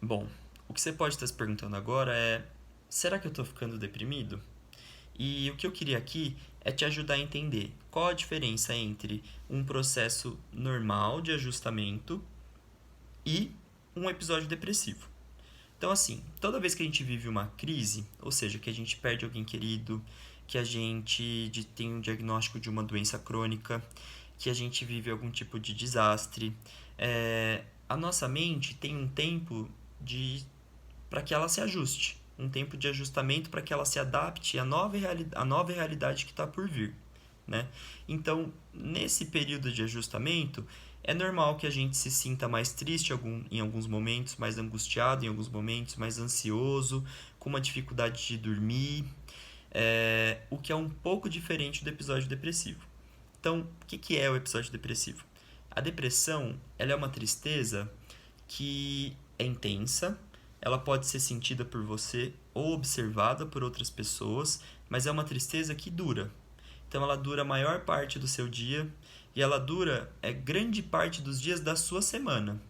Bom, o que você pode estar se perguntando agora é: será que eu estou ficando deprimido? E o que eu queria aqui é te ajudar a entender qual a diferença entre um processo normal de ajustamento e um episódio depressivo. Então, assim, toda vez que a gente vive uma crise, ou seja, que a gente perde alguém querido, que a gente tem um diagnóstico de uma doença crônica, que a gente vive algum tipo de desastre, a nossa mente tem um tempo de para que ela se ajuste, um tempo de ajustamento para que ela se adapte à nova realidade que está por vir, né? Então, nesse período de ajustamento, é normal que a gente se sinta mais triste em alguns momentos, mais angustiado em alguns momentos, mais ansioso, com uma dificuldade de dormir, o que é um pouco diferente do episódio depressivo. Então, o que é o episódio depressivo? A depressão, ela é uma tristeza que é intensa, ela pode ser sentida por você ou observada por outras pessoas, mas é uma tristeza que dura. Então ela dura a maior parte do seu dia e ela dura grande parte dos dias da sua semana.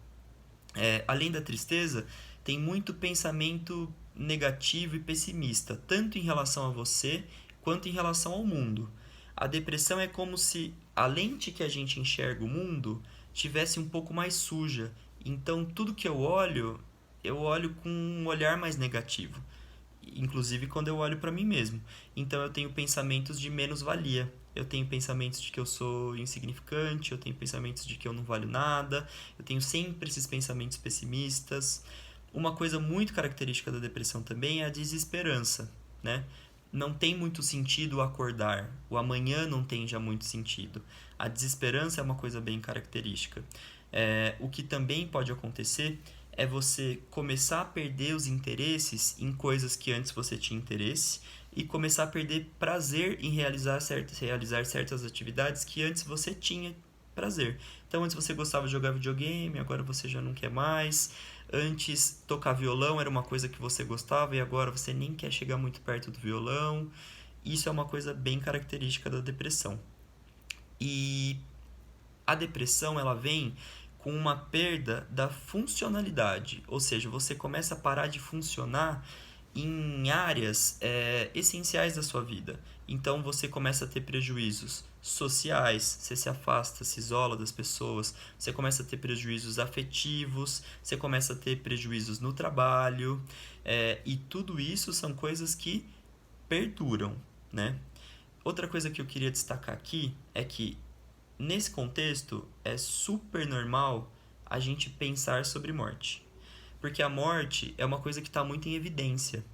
Além da tristeza, tem muito pensamento negativo e pessimista, tanto em relação a você quanto em relação ao mundo. A depressão é como se a lente que a gente enxerga o mundo tivesse um pouco mais suja. Então tudo que eu olho com um olhar mais negativo, inclusive quando eu olho para mim mesmo. Então eu tenho pensamentos de menos-valia. Eu tenho pensamentos de que eu sou insignificante, eu tenho pensamentos de que eu não valho nada, eu tenho sempre esses pensamentos pessimistas. Uma coisa muito característica da depressão também é a desesperança, né? Não tem muito sentido acordar, o amanhã não tem já muito sentido. A desesperança é uma coisa bem característica. O que também pode acontecer é você começar a perder os interesses em coisas que antes você tinha interesse e começar a perder prazer em realizar certas atividades que antes você tinha prazer. Então antes você gostava de jogar videogame, agora você já não quer mais. Antes tocar violão era uma coisa que você gostava e agora você nem quer chegar muito perto do violão. Isso é uma coisa bem característica da depressão. E a depressão ela vem com uma perda da funcionalidade, ou seja, você começa a parar de funcionar em áreas essenciais da sua vida. Então você começa a ter prejuízos sociais, você se afasta, se isola das pessoas, você começa a ter prejuízos afetivos, você começa a ter prejuízos no trabalho, e tudo isso são coisas que perduram, né? Outra coisa que eu queria destacar aqui é que nesse contexto, é super normal a gente pensar sobre morte. Porque a morte é uma coisa que está muito em evidência.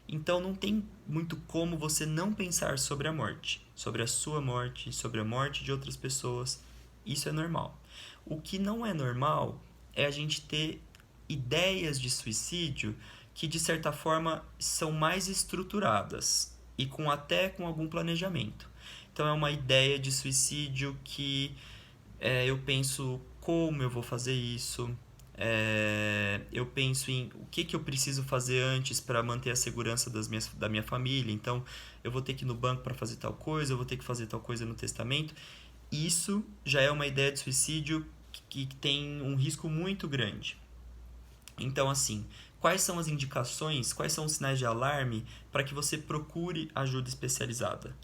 Então não tem muito como você não pensar sobre a morte, sobre a sua morte, sobre a morte de outras pessoas. Isso é normal. O que não é normal é a gente ter ideias de suicídio que de certa forma são mais estruturadas e até com algum planejamento. Então é uma ideia de suicídio que eu penso como eu vou fazer isso, eu penso em o que eu preciso fazer antes para manter a segurança da minha família. Então, eu vou ter que ir no banco para fazer tal coisa, eu vou ter que fazer tal coisa no testamento. Isso já é uma ideia de suicídio que tem um risco muito grande. Então, assim, quais são as indicações, quais são os sinais de alarme para que você procure ajuda especializada?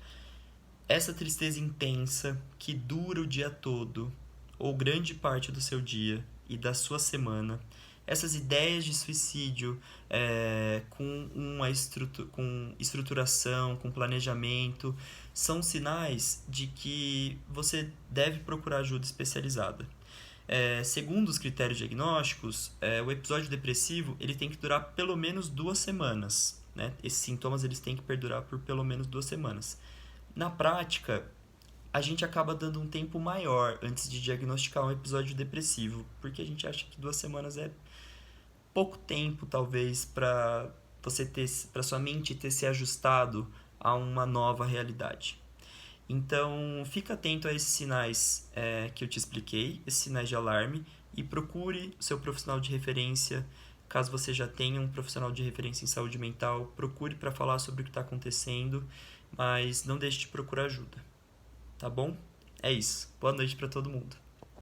Essa tristeza intensa que dura o dia todo, ou grande parte do seu dia e da sua semana, essas ideias de suicídio com estruturação, com planejamento, são sinais de que você deve procurar ajuda especializada. Segundo os critérios diagnósticos, o episódio depressivo ele tem que durar pelo menos 2 semanas. Né? Esses sintomas eles têm que perdurar por pelo menos 2 semanas. Na prática, a gente acaba dando um tempo maior antes de diagnosticar um episódio depressivo, porque a gente acha que 2 semanas é pouco tempo, talvez, para sua mente ter se ajustado a uma nova realidade. Então, fica atento a esses sinais que eu te expliquei, esses sinais de alarme, e procure o seu profissional de referência. Caso você já tenha um profissional de referência em saúde mental, procure para falar sobre o que está acontecendo, mas não deixe de procurar ajuda, tá bom? É isso. Boa noite para todo mundo.